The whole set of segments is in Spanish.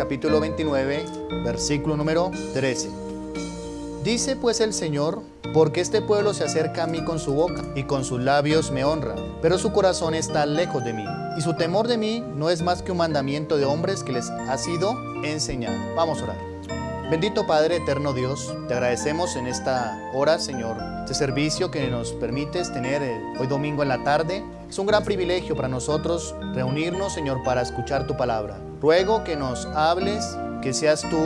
capítulo 29, versículo número 13. Dice pues el Señor: porque este pueblo se acerca a mí con su boca y con sus labios me honra, pero su corazón está lejos de mí, y su temor de mí no es más que un mandamiento de hombres que les ha sido enseñado. Vamos a orar. Bendito Padre, eterno Dios, te agradecemos en esta hora, Señor, este servicio que nos permites tener hoy domingo en la tarde. Es un gran privilegio para nosotros reunirnos, Señor, para escuchar tu palabra. Ruego que nos hables, que seas tú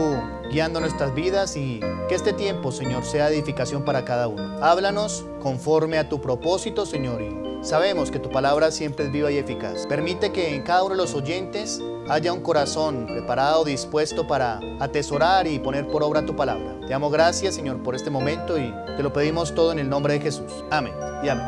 guiando nuestras vidas y que este tiempo, Señor, sea edificación para cada uno. Háblanos conforme a tu propósito, Señor, y sabemos que tu palabra siempre es viva y eficaz. Permite que en cada uno de los oyentes haya un corazón preparado, dispuesto para atesorar y poner por obra tu palabra. Te damos gracias, Señor, por este momento y te lo pedimos todo en el nombre de Jesús. Amén y amén.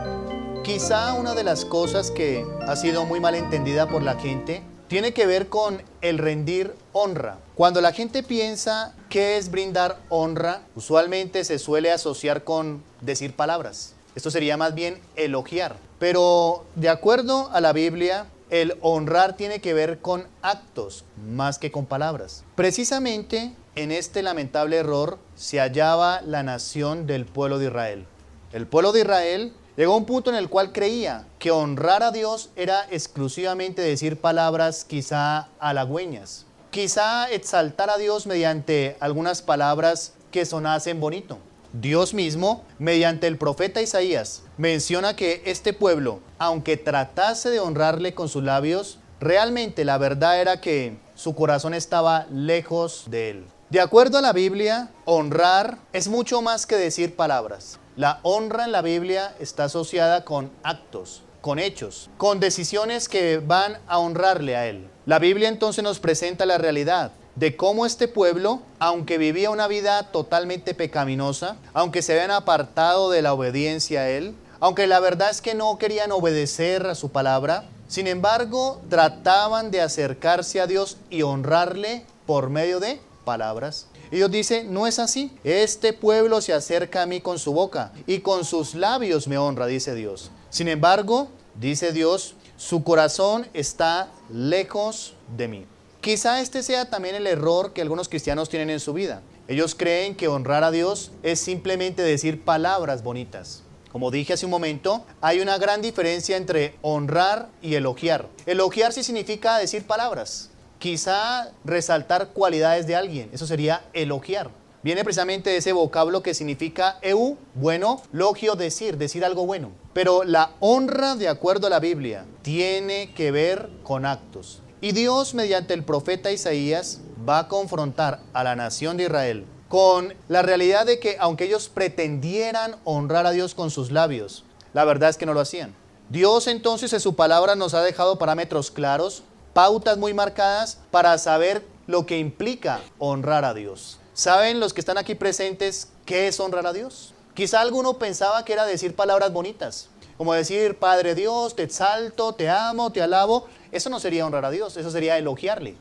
Quizá una de las cosas que ha sido muy mal entendida por la gente tiene que ver con el rendir honra. Cuando la gente piensa qué es brindar honra, usualmente se suele asociar con decir palabras. Esto sería más bien elogiar. Pero de acuerdo a la Biblia, el honrar tiene que ver con actos más que con palabras. Precisamente en este lamentable error se hallaba la nación del pueblo de Israel. El pueblo de Israel llegó a un punto en el cual creía que honrar a Dios era exclusivamente decir palabras quizá halagüeñas, quizá exaltar a Dios mediante algunas palabras que sonasen bonito. Dios mismo, mediante el profeta Isaías, menciona que este pueblo, aunque tratase de honrarle con sus labios, realmente la verdad era que su corazón estaba lejos de él. De acuerdo a la Biblia, honrar es mucho más que decir palabras. La honra en la Biblia está asociada con actos, con hechos, con decisiones que van a honrarle a él. La Biblia entonces nos presenta la realidad de cómo este pueblo, aunque vivía una vida totalmente pecaminosa, aunque se habían apartado de la obediencia a él, aunque la verdad es que no querían obedecer a su palabra, sin embargo, trataban de acercarse a Dios y honrarle por medio de palabras. Y Dios dice: no es así. Este pueblo se acerca a mí con su boca y con sus labios me honra, dice Dios. Sin embargo, dice Dios, su corazón está lejos de mí. Quizá este sea también el error que algunos cristianos tienen en su vida. Ellos creen que honrar a Dios es simplemente decir palabras bonitas. Como dije hace un momento, hay una gran diferencia entre honrar y elogiar. Elogiar sí significa decir palabras. Quizá resaltar cualidades de alguien, eso sería elogiar. Viene precisamente de ese vocablo que significa eu, bueno, logio, decir algo bueno. Pero la honra, de acuerdo a la Biblia, tiene que ver con actos. Y Dios, mediante el profeta Isaías, va a confrontar a la nación de Israel con la realidad de que aunque ellos pretendieran honrar a Dios con sus labios, la verdad es que no lo hacían. Dios entonces en su palabra nos ha dejado parámetros claros, pautas muy marcadas para saber lo que implica honrar a Dios. ¿Saben los que están aquí presentes qué es honrar a Dios? Quizá alguno pensaba que era decir palabras bonitas, como decir: Padre Dios, te exalto, te amo, te alabo. Eso no sería honrar a Dios, eso sería elogiarle.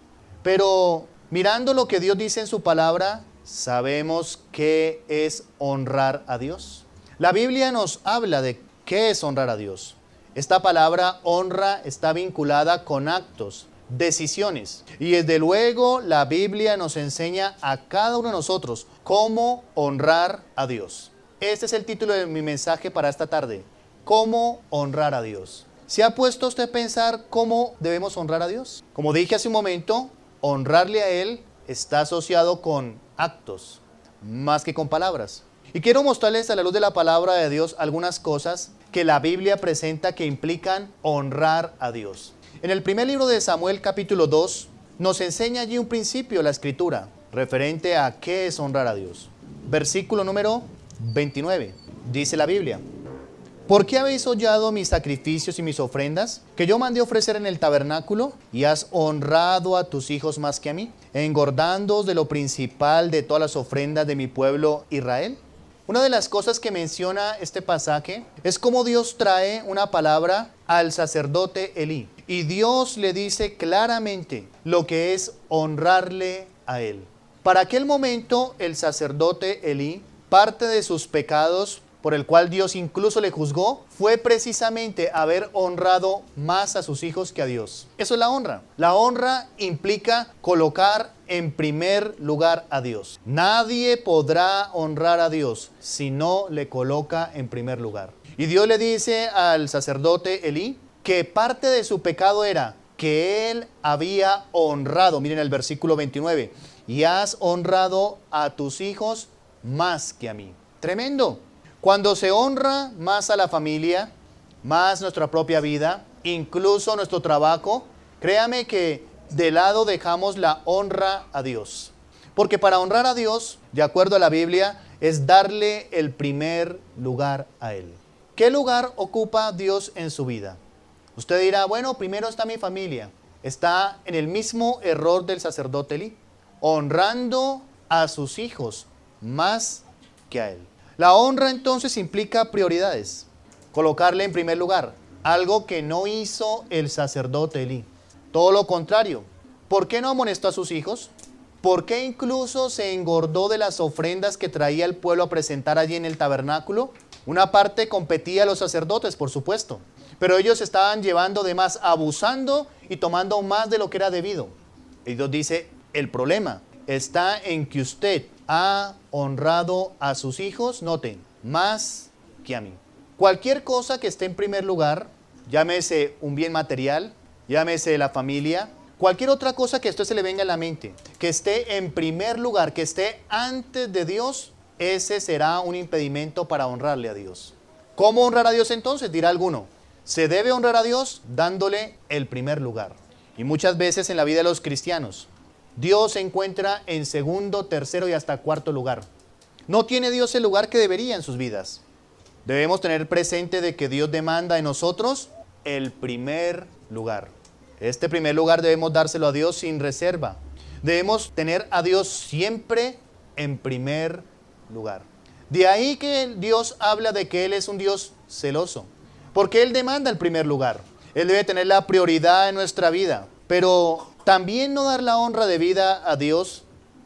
Pero mirando lo que Dios dice en su palabra, sabemos qué es honrar a Dios. La Biblia nos habla de qué es honrar a Dios. Esta palabra honra está vinculada con actos, decisiones. Y desde luego la Biblia nos enseña a cada uno de nosotros cómo honrar a Dios. Este es el título de mi mensaje para esta tarde: ¿cómo honrar a Dios? ¿Se ha puesto usted a pensar cómo debemos honrar a Dios? Como dije hace un momento, honrarle a Él está asociado con actos, más que con palabras. Y quiero mostrarles a la luz de la palabra de Dios algunas cosas que la Biblia presenta que implican honrar a Dios. En el primer libro de Samuel, capítulo 2, nos enseña allí un principio la Escritura referente a qué es honrar a Dios. Versículo número 29, dice la Biblia: ¿por qué habéis hollado mis sacrificios y mis ofrendas, que yo mandé ofrecer en el tabernáculo, y has honrado a tus hijos más que a mí, engordándoos de lo principal de todas las ofrendas de mi pueblo Israel? Una de las cosas que menciona este pasaje es cómo Dios trae una palabra al sacerdote Elí. Y Dios le dice claramente lo que es honrarle a él. Para aquel momento, el sacerdote Elí, parte de sus pecados por el cual Dios incluso le juzgó, fue precisamente haber honrado más a sus hijos que a Dios. Eso es la honra. La honra implica colocar en primer lugar a Dios. Nadie podrá honrar a Dios si no le coloca en primer lugar. Y Dios le dice al sacerdote Elí que parte de su pecado era que él había honrado, miren el versículo 29, y has honrado a tus hijos más que a mí. Tremendo. Cuando se honra más a la familia, más nuestra propia vida, incluso nuestro trabajo, créame que de lado dejamos la honra a Dios. Porque para honrar a Dios, de acuerdo a la Biblia, es darle el primer lugar a Él. ¿Qué lugar ocupa Dios en su vida? Usted dirá, bueno, primero está mi familia. Está en el mismo error del sacerdote Elí, honrando a sus hijos más que a Él. La honra entonces implica prioridades, colocarle en primer lugar, algo que no hizo el sacerdote Elí. Todo lo contrario. ¿Por qué no amonestó a sus hijos? ¿Por qué incluso se engordó de las ofrendas que traía el pueblo a presentar allí en el tabernáculo? Una parte competía a los sacerdotes, por supuesto, pero ellos estaban llevando de más, abusando y tomando más de lo que era debido. Y Dios dice, el problema está en que usted ha honrado a sus hijos, noten, más que a mí. Cualquier cosa que esté en primer lugar, llámese un bien material, llámese la familia, cualquier otra cosa que a usted se le venga a la mente, que esté en primer lugar, que esté antes de Dios, ese será un impedimento para honrarle a Dios. ¿Cómo honrar a Dios entonces? Dirá alguno. Se debe honrar a Dios dándole el primer lugar. Y muchas veces en la vida de los cristianos, Dios se encuentra en segundo, tercero y hasta cuarto lugar. No tiene Dios el lugar que debería en sus vidas. Debemos tener presente de que Dios demanda en nosotros el primer lugar. Este primer lugar debemos dárselo a Dios sin reserva. Debemos tener a Dios siempre en primer lugar. De ahí que Dios habla de que Él es un Dios celoso, porque Él demanda el primer lugar. Él debe tener la prioridad en nuestra vida, pero también no dar la honra debida a Dios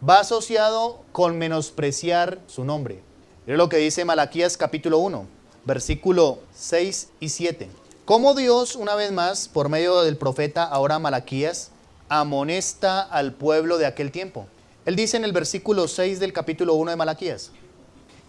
va asociado con menospreciar su nombre. Es lo que dice Malaquías capítulo 1, versículo 6 y 7. Cómo Dios, una vez más, por medio del profeta ahora Malaquías, amonesta al pueblo de aquel tiempo. Él dice en el versículo 6 del capítulo 1 de Malaquías,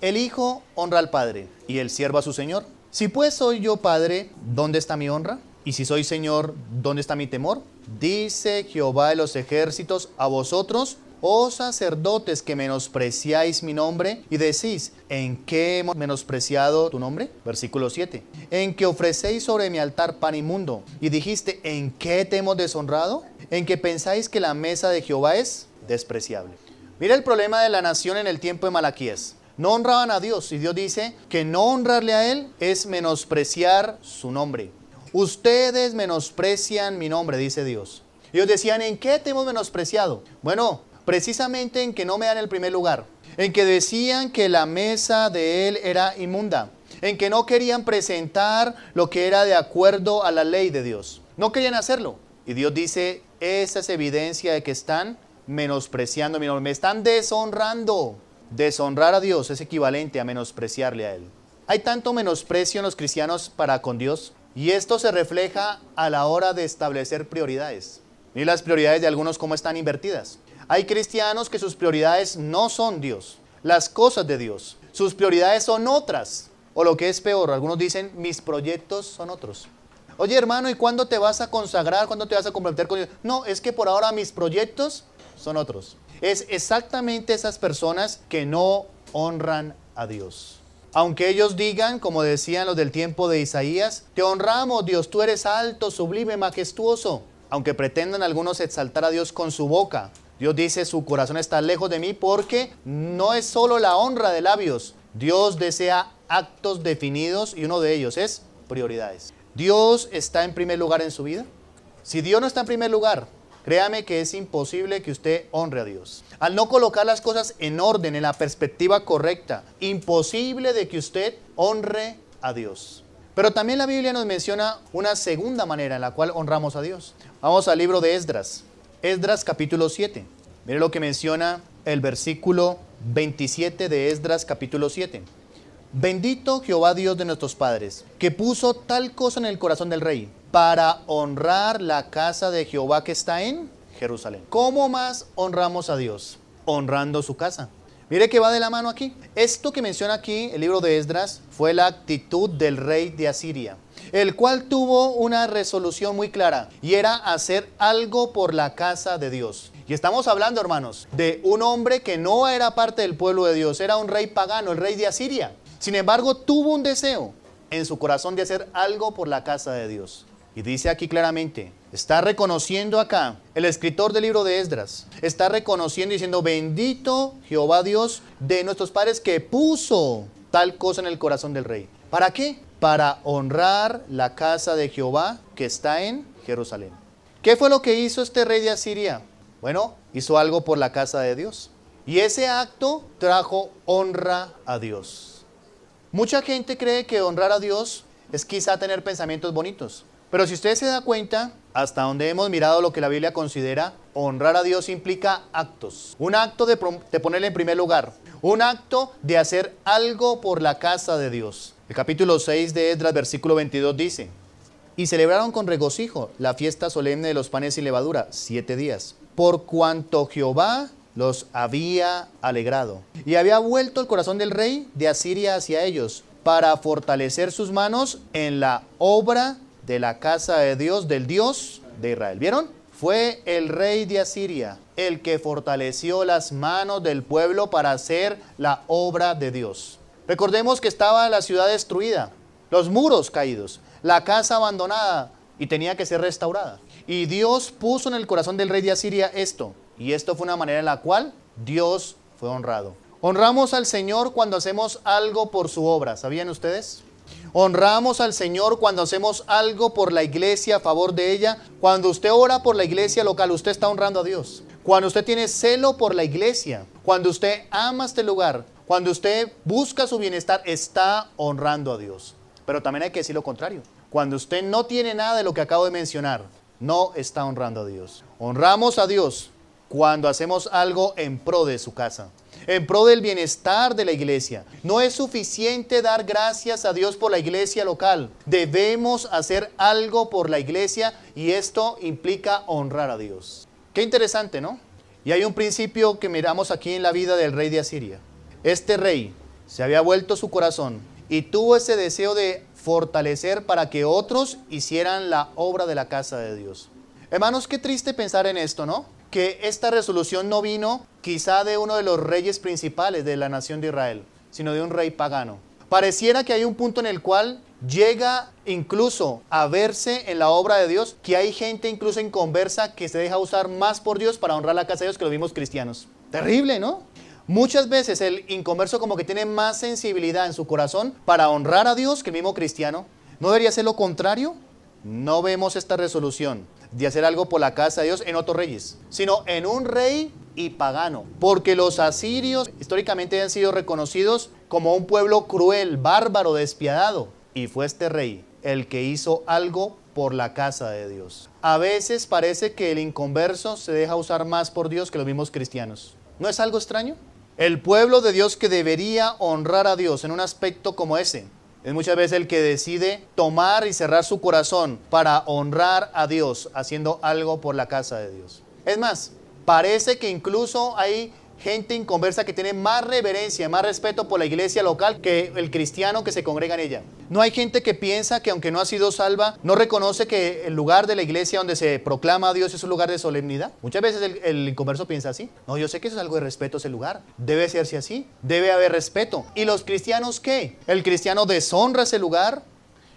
el hijo honra al padre y el siervo a su señor. Si pues soy yo padre, ¿dónde está mi honra? Y si soy señor, ¿dónde está mi temor? Dice Jehová de los ejércitos a vosotros, oh sacerdotes que menospreciáis mi nombre y decís, ¿en qué hemos menospreciado tu nombre? Versículo 7. En que ofrecéis sobre mi altar pan inmundo. Y dijiste, ¿en qué te hemos deshonrado? En que pensáis que la mesa de Jehová es despreciable. Mira el problema de la nación en el tiempo de Malaquías. No honraban a Dios y Dios dice que no honrarle a Él es menospreciar su nombre. Ustedes menosprecian mi nombre, dice Dios. Ellos decían, ¿en qué te hemos menospreciado? Bueno, precisamente en que no me dan el primer lugar. En que decían que la mesa de Él era inmunda. En que no querían presentar lo que era de acuerdo a la ley de Dios. No querían hacerlo. Y Dios dice, esa es evidencia de que están menospreciando mi nombre. Me están deshonrando. Deshonrar a Dios es equivalente a menospreciarle a Él. Hay tanto menosprecio en los cristianos para con Dios. Y esto se refleja a la hora de establecer prioridades. Y las prioridades de algunos cómo están invertidas. Hay cristianos que sus prioridades no son Dios, las cosas de Dios. Sus prioridades son otras. O lo que es peor, algunos dicen, mis proyectos son otros. Oye hermano, ¿y cuándo te vas a consagrar? ¿Cuándo te vas a comprometer con Dios? No, es que por ahora mis proyectos son otros. Es exactamente esas personas que no honran a Dios. Aunque ellos digan, como decían los del tiempo de Isaías, te honramos Dios, tú eres alto, sublime, majestuoso. Aunque pretendan algunos exaltar a Dios con su boca, Dios dice, su corazón está lejos de mí porque no es solo la honra de labios. Dios desea actos definidos y uno de ellos es prioridades. ¿Dios está en primer lugar en su vida? Si Dios no está en primer lugar, créame que es imposible que usted honre a Dios. Al no colocar las cosas en orden, en la perspectiva correcta, imposible de que usted honre a Dios. Pero también la Biblia nos menciona una segunda manera en la cual honramos a Dios. Vamos al libro de Esdras. Esdras capítulo 7. Mire lo que menciona el versículo 27 de Esdras capítulo 7. bendito Jehová Dios de nuestros padres, que puso tal cosa en el corazón del rey, para honrar la casa de Jehová que está en Jerusalén. ¿Cómo más honramos a Dios? Honrando su casa. Mire que va de la mano aquí. Esto que menciona aquí el libro de Esdras fue la actitud del rey de Asiria, el cual tuvo una resolución muy clara, y era hacer algo por la casa de Dios. Y estamos hablando, hermanos, de un hombre que no era parte del pueblo de Dios, era un rey pagano, el rey de Asiria. Sin embargo, tuvo un deseo en su corazón de hacer algo por la casa de Dios. Y dice aquí claramente, está reconociendo acá, el escritor del libro de Esdras, está reconociendo y diciendo, bendito Jehová Dios de nuestros padres que puso tal cosa en el corazón del rey. ¿Para qué? Para honrar la casa de Jehová que está en Jerusalén. ¿Qué fue lo que hizo este rey de Asiria? Bueno, hizo algo por la casa de Dios. Y ese acto trajo honra a Dios. Mucha gente cree que honrar a Dios es quizá tener pensamientos bonitos. Pero si usted se da cuenta, hasta donde hemos mirado lo que la Biblia considera, honrar a Dios implica actos. Un acto de ponerle en primer lugar. Un acto de hacer algo por la casa de Dios. El capítulo 6 de Esdras, versículo 22 dice, y celebraron con regocijo la fiesta solemne de los panes sin levadura, 7 días, por cuanto Jehová los había alegrado. Y había vuelto el corazón del rey de Asiria hacia ellos, para fortalecer sus manos en la obra de la casa de Dios, del Dios de Israel. ¿Vieron? Fue el rey de Asiria el que fortaleció las manos del pueblo para hacer la obra de Dios. Recordemos que estaba la ciudad destruida, los muros caídos, la casa abandonada y tenía que ser restaurada. Y Dios puso en el corazón del rey de Asiria esto. Y esto fue una manera en la cual Dios fue honrado. Honramos al Señor cuando hacemos algo por su obra. ¿Sabían ustedes? Honramos al Señor cuando hacemos algo por la iglesia, a favor de ella. Cuando usted ora por la iglesia local, usted está honrando a Dios. Cuando usted tiene celo por la iglesia, cuando usted ama este lugar, cuando usted busca su bienestar, está honrando a Dios. Pero también hay que decir lo contrario. Cuando usted no tiene nada de lo que acabo de mencionar, no está honrando a Dios. Honramos a Dios cuando hacemos algo en pro de su casa, en pro del bienestar de la iglesia. No es suficiente dar gracias a Dios por la iglesia local. Debemos hacer algo por la iglesia y esto implica honrar a Dios. Qué interesante, ¿no? Y hay un principio que miramos aquí en la vida del rey de Asiria. Este rey se había vuelto su corazón y tuvo ese deseo de fortalecer para que otros hicieran la obra de la casa de Dios. Hermanos, qué triste pensar en esto, ¿no? Que esta resolución no vino quizá de uno de los reyes principales de la nación de Israel, sino de un rey pagano. Pareciera que hay un punto en el cual llega incluso a verse en la obra de Dios que hay gente incluso inconversa que se deja usar más por Dios para honrar la casa de Dios que los mismos cristianos. Terrible, ¿no? Muchas veces el inconverso como que tiene más sensibilidad en su corazón para honrar a Dios que el mismo cristiano. ¿No debería ser lo contrario? No vemos esta resolución de hacer algo por la casa de Dios en otros reyes, sino en un rey y pagano. Porque los asirios históricamente han sido reconocidos como un pueblo cruel, bárbaro, despiadado. Y fue este rey el que hizo algo por la casa de Dios. A veces parece que el inconverso se deja usar más por Dios que los mismos cristianos. ¿No es algo extraño? El pueblo de Dios que debería honrar a Dios en un aspecto como ese, es muchas veces el que decide tomar y cerrar su corazón para honrar a Dios, haciendo algo por la casa de Dios. Es más, parece que incluso hay gente inconversa que tiene más reverencia, más respeto por la iglesia local que el cristiano que se congrega en ella. No hay gente que piensa que aunque no ha sido salva, no reconoce que el lugar de la iglesia donde se proclama a Dios es un lugar de solemnidad. Muchas veces el inconverso piensa así. No, yo sé que eso es algo de respeto ese lugar. Debe hacerse así. Debe haber respeto. ¿Y los cristianos qué? El cristiano deshonra ese lugar,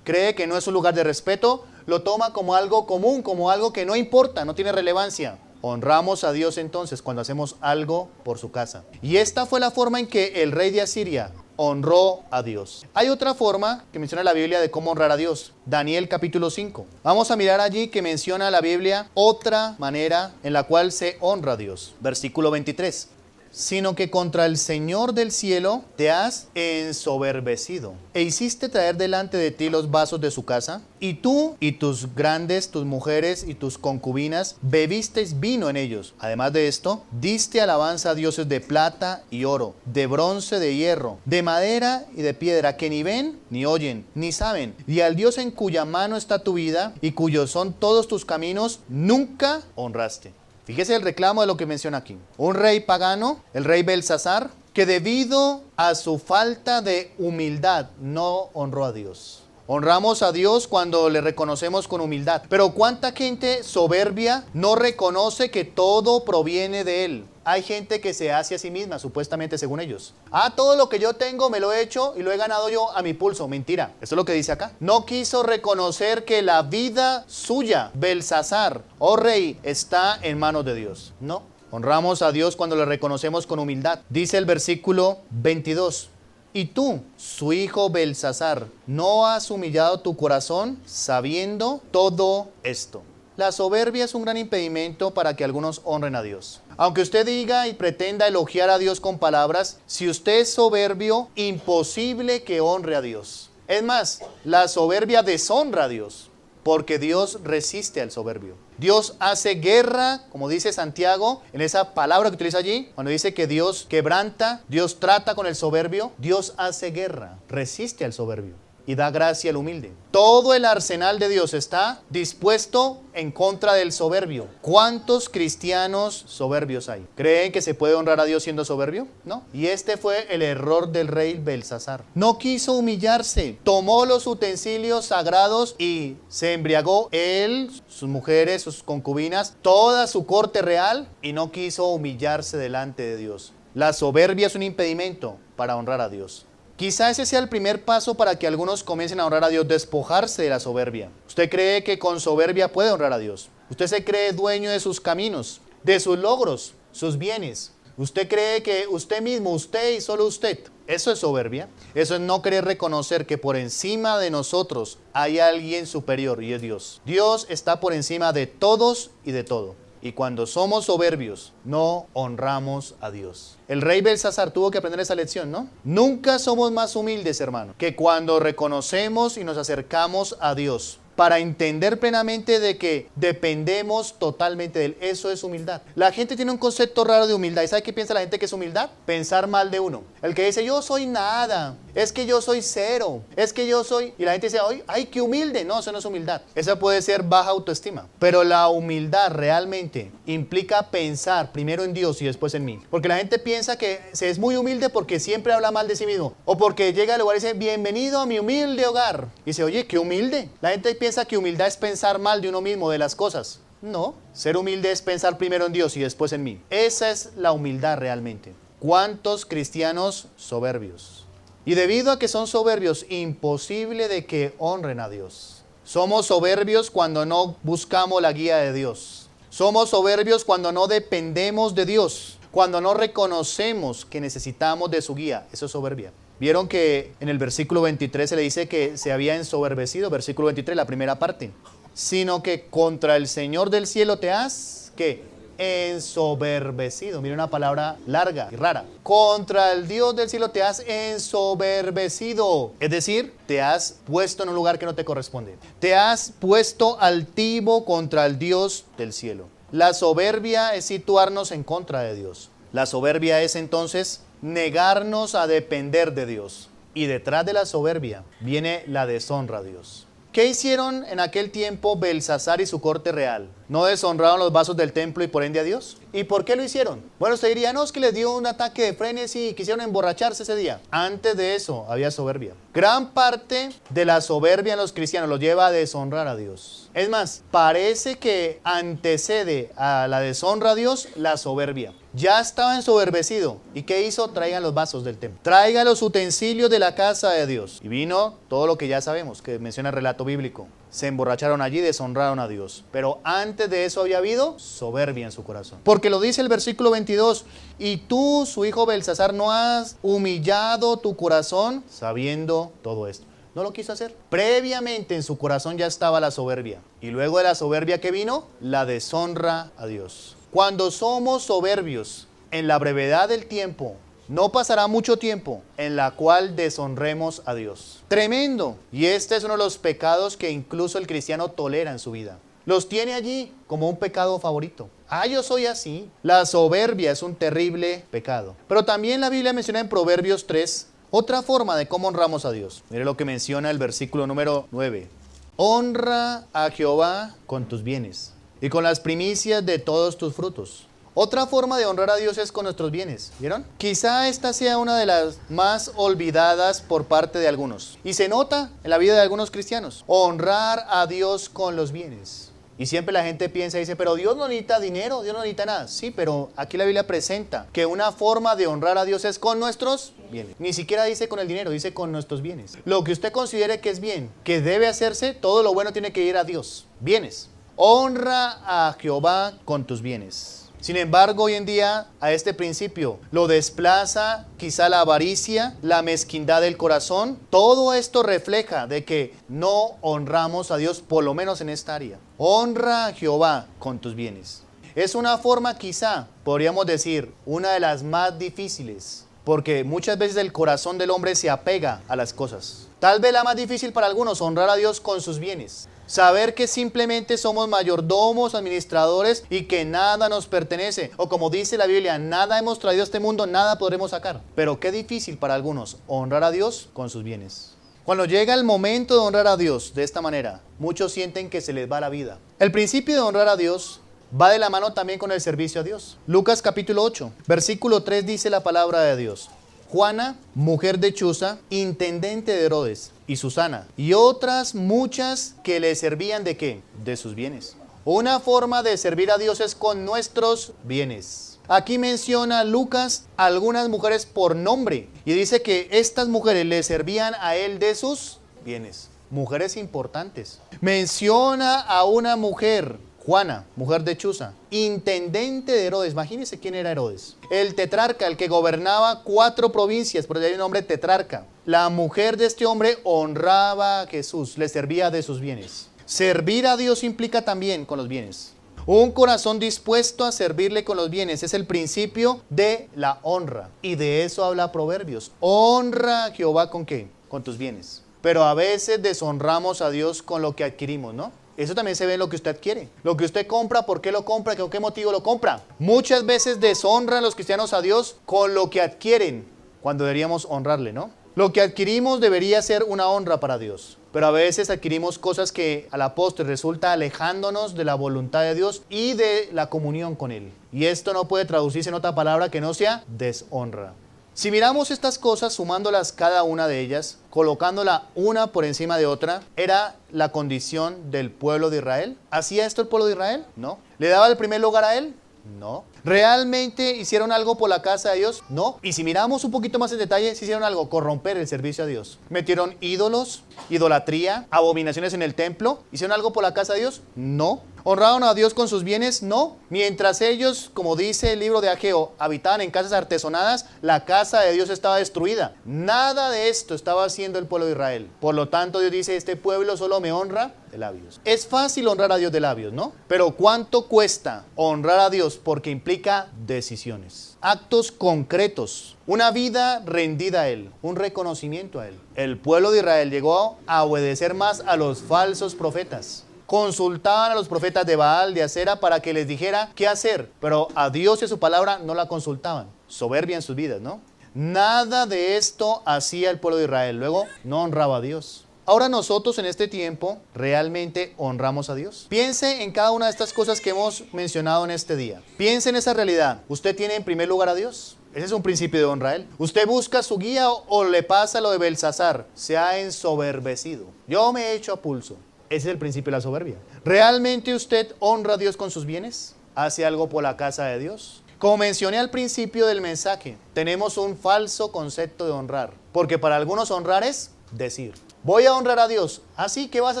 cree que no es un lugar de respeto, lo toma como algo común, como algo que no importa, no tiene relevancia. Honramos a Dios entonces cuando hacemos algo por su casa. Y esta fue la forma en que el rey de Asiria honró a Dios. Hay otra forma que menciona la Biblia de cómo honrar a Dios. Daniel capítulo 5. Vamos a mirar allí que menciona la Biblia otra manera en la cual se honra a Dios. Versículo 23. sino que contra el Señor del cielo te has ensoberbecido, e hiciste traer delante de ti los vasos de su casa, y tú y tus grandes, tus mujeres y tus concubinas, bebisteis vino en ellos. Además de esto, diste alabanza a dioses de plata y oro, de bronce, de hierro, de madera y de piedra, que ni ven, ni oyen, ni saben, y al Dios en cuya mano está tu vida, y cuyos son todos tus caminos, nunca honraste. Fíjese el reclamo de lo que menciona aquí. Un rey pagano, el rey Belsasar, que debido a su falta de humildad no honró a Dios. Honramos a Dios cuando le reconocemos con humildad. Pero ¿cuánta gente soberbia no reconoce que todo proviene de Él? Hay gente que se hace a sí misma, supuestamente según ellos. Todo lo que yo tengo me lo he hecho y lo he ganado yo a mi pulso. Mentira. Eso es lo que dice acá. No quiso reconocer que la vida suya, Belsasar, oh rey, está en manos de Dios. No. Honramos a Dios cuando le reconocemos con humildad. Dice el versículo 22. Y tú, su hijo Belsasar, ¿no has humillado tu corazón sabiendo todo esto? La soberbia es un gran impedimento para que algunos honren a Dios. Aunque usted diga y pretenda elogiar a Dios con palabras, si usted es soberbio, imposible que honre a Dios. Es más, la soberbia deshonra a Dios, porque Dios resiste al soberbio. Dios hace guerra, como dice Santiago, en esa palabra que utiliza allí, cuando dice que Dios quebranta, Dios trata con el soberbio, Dios hace guerra, resiste al soberbio y da gracia al humilde. Todo el arsenal de Dios está dispuesto en contra del soberbio. ¿Cuántos cristianos soberbios hay? ¿Creen que se puede honrar a Dios siendo soberbio? No. Y este fue el error del rey Belsasar. No quiso humillarse. Tomó los utensilios sagrados y se embriagó él, sus mujeres, sus concubinas, toda su corte real, y no quiso humillarse delante de Dios. La soberbia es un impedimento para honrar a Dios. Quizá ese sea el primer paso para que algunos comiencen a honrar a Dios, despojarse de la soberbia. ¿Usted cree que con soberbia puede honrar a Dios? ¿Usted se cree dueño de sus caminos, de sus logros, sus bienes? ¿Usted cree que usted mismo, usted y solo usted? Eso es soberbia. Eso es no querer reconocer que por encima de nosotros hay alguien superior y es Dios. Dios está por encima de todos y de todo. Y cuando somos soberbios, no honramos a Dios. El rey Belsasar tuvo que aprender esa lección, ¿no? Nunca somos más humildes, hermano, que cuando reconocemos y nos acercamos a Dios para entender plenamente de que dependemos totalmente de Él. Eso es humildad. La gente tiene un concepto raro de humildad. ¿Y sabe qué piensa la gente que es humildad? Pensar mal de uno. El que dice, yo soy nada, es que yo soy cero, es que yo soy... Y la gente dice, ay, qué humilde. No, eso no es humildad. Esa puede ser baja autoestima. Pero la humildad realmente implica pensar primero en Dios y después en mí. Porque la gente piensa que se es muy humilde porque siempre habla mal de sí mismo. O porque llega al lugar y dice, bienvenido a mi humilde hogar. Y dice, oye, qué humilde. La gente piensa que humildad es pensar mal de uno mismo, de las cosas. No, ser humilde es pensar primero en Dios y después en mí. Esa es la humildad realmente. ¿Cuántos cristianos soberbios? Y debido a que son soberbios, imposible de que honren a Dios. Somos soberbios cuando no buscamos la guía de Dios. Somos soberbios cuando no dependemos de Dios, cuando no reconocemos que necesitamos de su guía. Eso es soberbia. Vieron que en el versículo 23 se le dice que se había ensoberbecido, versículo 23, la primera parte. Sino que contra el Señor del cielo te has, ¿qué? Ensoberbecido. Mira una palabra larga y rara. Contra el Dios del cielo te has ensoberbecido. Es decir, te has puesto en un lugar que no te corresponde. Te has puesto altivo contra el Dios del cielo. La soberbia es situarnos en contra de Dios. La soberbia es entonces negarnos a depender de Dios. Y detrás de la soberbia viene la deshonra a Dios. ¿Qué hicieron en aquel tiempo Belsasar y su corte real? ¿No deshonraron los vasos del templo y por ende a Dios? ¿Y por qué lo hicieron? Bueno, usted diría, no, es que les dio un ataque de frenesí y quisieron emborracharse ese día. Antes de eso había soberbia. Gran parte de la soberbia en los cristianos los lleva a deshonrar a Dios. Es más, parece que antecede a la deshonra a Dios la soberbia. Ya estaba ensoberbecido. ¿Y qué hizo? Traigan los vasos del templo. Traigan los utensilios de la casa de Dios. Y vino todo lo que ya sabemos, que menciona el relato bíblico. Se emborracharon allí, deshonraron a Dios. Pero antes de eso había habido soberbia en su corazón. Porque lo dice el versículo 22. Y tú, su hijo Belsasar, no has humillado tu corazón sabiendo todo esto. No lo quiso hacer. Previamente en su corazón ya estaba la soberbia. Y luego de la soberbia, ¿qué vino? La deshonra a Dios. Cuando somos soberbios, en la brevedad del tiempo, no pasará mucho tiempo en la cual deshonremos a Dios. Tremendo. Y este es uno de los pecados que incluso el cristiano tolera en su vida. Los tiene allí como un pecado favorito. Yo soy así. La soberbia es un terrible pecado. Pero también la Biblia menciona en Proverbios 3 otra forma de cómo honramos a Dios. Mire lo que menciona el versículo número 9. Honra a Jehová con tus bienes y con las primicias de todos tus frutos. Otra forma de honrar a Dios es con nuestros bienes, ¿vieron? Quizá esta sea una de las más olvidadas por parte de algunos. Y se nota en la vida de algunos cristianos. Honrar a Dios con los bienes. Y siempre la gente piensa y dice, pero Dios no necesita dinero, Dios no necesita nada. Sí, pero aquí la Biblia presenta que una forma de honrar a Dios es con nuestros bienes. Ni siquiera dice con el dinero, dice con nuestros bienes. Lo que usted considere que es bien, que debe hacerse, todo lo bueno tiene que ir a Dios. Bienes. Honra a Jehová con tus bienes. Sin embargo, hoy en día a este principio lo desplaza quizá la avaricia, la mezquindad del corazón. Todo esto refleja de que no honramos a Dios, por lo menos en esta área. Honra a Jehová con tus bienes. Es una forma quizá, podríamos decir, una de las más difíciles, porque muchas veces el corazón del hombre se apega a las cosas. Tal vez la más difícil para algunos, honrar a Dios con sus bienes. Saber que simplemente somos mayordomos, administradores y que nada nos pertenece. O como dice la Biblia, nada hemos traído a este mundo, nada podremos sacar. Pero qué difícil para algunos honrar a Dios con sus bienes. Cuando llega el momento de honrar a Dios de esta manera, muchos sienten que se les va la vida. El principio de honrar a Dios va de la mano también con el servicio a Dios. Lucas capítulo 8, versículo 3 dice la palabra de Dios. Juana, mujer de Chuza, intendente de Herodes, y Susana, y otras muchas que le servían ¿de qué? De sus bienes. Una forma de servir a Dios es con nuestros bienes. Aquí menciona Lucas algunas mujeres por nombre, y dice que estas mujeres le servían a él de sus bienes. Mujeres importantes. Menciona a una mujer, Juana, mujer de Chuza, intendente de Herodes. Imagínense quién era Herodes. El tetrarca, el que gobernaba 4 provincias, por eso hay un nombre tetrarca. La mujer de este hombre honraba a Jesús, le servía de sus bienes. Servir a Dios implica también con los bienes. Un corazón dispuesto a servirle con los bienes es el principio de la honra. Y de eso habla Proverbios. Honra a Jehová ¿con qué? Con tus bienes. Pero a veces deshonramos a Dios con lo que adquirimos, ¿no? Eso también se ve en lo que usted adquiere. Lo que usted compra, ¿por qué lo compra? ¿Con qué motivo lo compra? Muchas veces deshonran los cristianos a Dios con lo que adquieren, cuando deberíamos honrarle, ¿no? Lo que adquirimos debería ser una honra para Dios. Pero a veces adquirimos cosas que a la postre resulta alejándonos de la voluntad de Dios y de la comunión con Él. Y esto no puede traducirse en otra palabra que no sea deshonra. Si miramos estas cosas, sumándolas cada una de ellas, colocándola una por encima de otra, ¿era la condición del pueblo de Israel? ¿Hacía esto el pueblo de Israel? No. ¿Le daba el primer lugar a él? No. ¿Realmente hicieron algo por la casa de Dios? No. Y si miramos un poquito más en detalle, ¿sí hicieron algo? Corromper el servicio a Dios. ¿Metieron ídolos, idolatría, abominaciones en el templo? ¿Hicieron algo por la casa de Dios? No. ¿Honraron a Dios con sus bienes? No. Mientras ellos, como dice el libro de Ageo, habitaban en casas artesonadas, la casa de Dios estaba destruida. Nada de esto estaba haciendo el pueblo de Israel. Por lo tanto, Dios dice, este pueblo solo me honra de labios. Es fácil honrar a Dios de labios, ¿no? Pero ¿cuánto cuesta honrar a Dios? Porque implica decisiones, actos concretos, una vida rendida a Él, un reconocimiento a Él. El pueblo de Israel llegó a obedecer más a los falsos profetas. Consultaban a los profetas de Baal, de Acera, para que les dijera qué hacer, pero a Dios y a su palabra no la consultaban. Soberbia en sus vidas, ¿no? Nada de esto hacía el pueblo de Israel. Luego, no honraba a Dios. Ahora nosotros en este tiempo realmente honramos a Dios. Piense en cada una de estas cosas que hemos mencionado en este día. Piense en esa realidad. ¿Usted tiene en primer lugar a Dios? Ese es un principio de honra a Él. ¿Usted busca su guía o le pasa lo de Belsasar? Se ha ensoberbecido. Yo me he hecho a pulso. Ese es el principio de la soberbia. ¿Realmente usted honra a Dios con sus bienes? ¿Hace algo por la casa de Dios? Como mencioné al principio del mensaje, tenemos un falso concepto de honrar. Porque para algunos honrar es decir, voy a honrar a Dios. ¿Así? ¿Qué vas a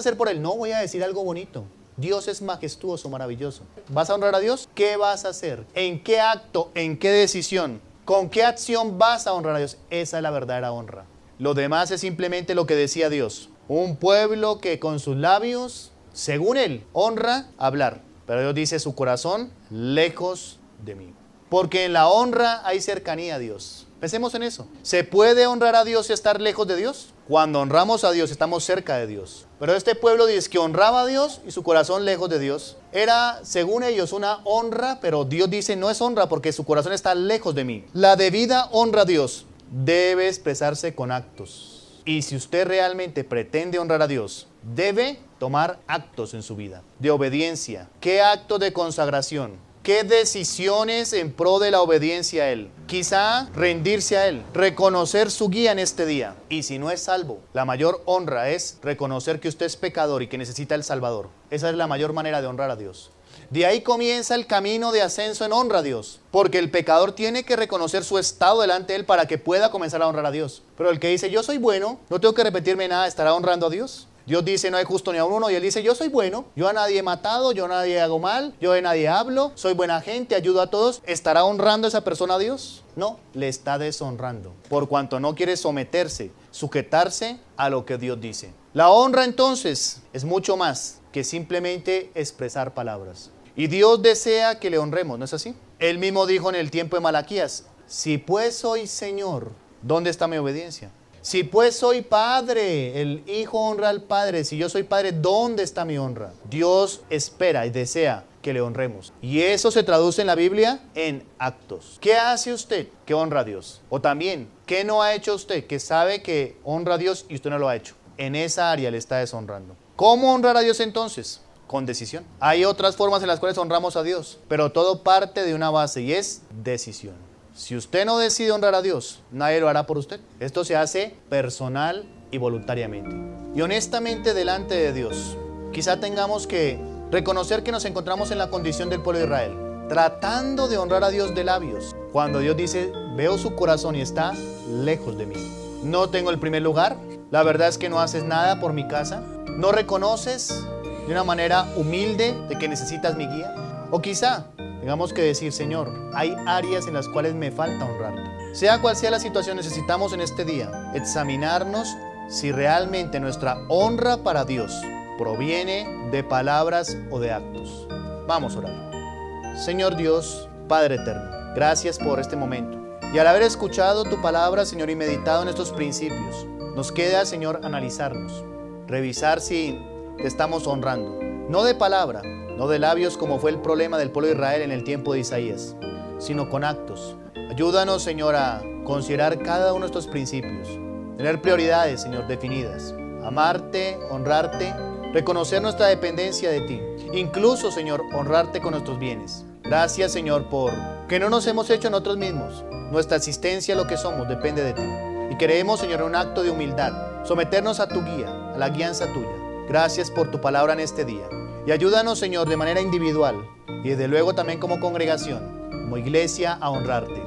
hacer por Él? No, voy a decir algo bonito. Dios es majestuoso, maravilloso. ¿Vas a honrar a Dios? ¿Qué vas a hacer? ¿En qué acto? ¿En qué decisión? ¿Con qué acción vas a honrar a Dios? Esa es la verdadera honra. Lo demás es simplemente lo que decía Dios. Un pueblo que con sus labios, según Él, honra hablar. Pero Dios dice, su corazón lejos de mí. Porque en la honra hay cercanía a Dios. Pensemos en eso. ¿Se puede honrar a Dios y estar lejos de Dios? Cuando honramos a Dios, estamos cerca de Dios. Pero este pueblo dice que honraba a Dios y su corazón lejos de Dios. Era, según ellos, una honra, pero Dios dice no es honra porque su corazón está lejos de mí. La debida honra a Dios debe expresarse con actos. Y si usted realmente pretende honrar a Dios, debe tomar actos en su vida de obediencia. ¿Qué acto de consagración? ¿Qué decisiones en pro de la obediencia a Él? Quizá rendirse a Él, reconocer su guía en este día. Y si no es salvo, la mayor honra es reconocer que usted es pecador y que necesita el Salvador. Esa es la mayor manera de honrar a Dios. De ahí comienza el camino de ascenso en honra a Dios. Porque el pecador tiene que reconocer su estado delante de Él para que pueda comenzar a honrar a Dios. Pero el que dice, yo soy bueno, no tengo que repetirme nada, ¿estará honrando a Dios? Dios dice, no hay justo ni a uno, y Él dice, yo soy bueno, yo a nadie he matado, yo a nadie hago mal, yo de nadie hablo, soy buena gente, ayudo a todos. ¿Estará honrando esa persona a Dios? No, le está deshonrando, por cuanto no quiere someterse, sujetarse a lo que Dios dice. La honra entonces es mucho más que simplemente expresar palabras. Y Dios desea que le honremos, ¿no es así? Él mismo dijo en el tiempo de Malaquías, si pues soy Señor, ¿dónde está mi obediencia? Si pues soy padre, el hijo honra al padre. Si yo soy padre, ¿dónde está mi honra? Dios espera y desea que le honremos. Y eso se traduce en la Biblia en actos. ¿Qué hace usted que honra a Dios? O también, ¿qué no ha hecho usted que sabe que honra a Dios y usted no lo ha hecho? En esa área le está deshonrando. ¿Cómo honrar a Dios entonces? Con decisión. Hay otras formas en las cuales honramos a Dios, pero todo parte de una base y es decisión. Si usted no decide honrar a Dios, nadie lo hará por usted. Esto se hace personal y voluntariamente. Y honestamente delante de Dios, quizá tengamos que reconocer que nos encontramos en la condición del pueblo de Israel, tratando de honrar a Dios de labios, cuando Dios dice, veo su corazón y está lejos de mí. No tengo el primer lugar, la verdad es que no haces nada por mi casa, no reconoces de una manera humilde de que necesitas mi guía, o quizá tengamos que decir, Señor, hay áreas en las cuales me falta honrarte. Sea cual sea la situación, necesitamos en este día examinarnos si realmente nuestra honra para Dios proviene de palabras o de actos. Vamos a orar. Señor Dios, Padre eterno, gracias por este momento. Y al haber escuchado tu palabra, Señor, y meditado en estos principios, nos queda, Señor, analizarnos, revisar si te estamos honrando, no de palabra, no de labios como fue el problema del pueblo de Israel en el tiempo de Isaías, sino con actos. Ayúdanos, Señor, a considerar cada uno de estos principios, tener prioridades, Señor, definidas, amarte, honrarte, reconocer nuestra dependencia de ti, incluso, Señor, honrarte con nuestros bienes. Gracias, Señor, por que no nos hemos hecho nosotros mismos. Nuestra existencia, lo que somos, depende de ti. Y queremos, Señor, en un acto de humildad, someternos a tu guía, a la guianza tuya. Gracias por tu palabra en este día. Y ayúdanos, Señor, de manera individual y desde luego también como congregación, como iglesia, a honrarte.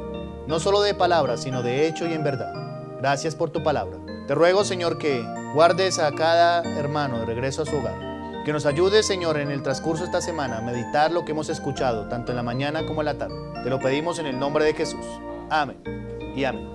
No solo de palabras, sino de hecho y en verdad. Gracias por tu palabra. Te ruego, Señor, que guardes a cada hermano de regreso a su hogar. Que nos ayudes, Señor, en el transcurso de esta semana a meditar lo que hemos escuchado, tanto en la mañana como en la tarde. Te lo pedimos en el nombre de Jesús. Amén y amén.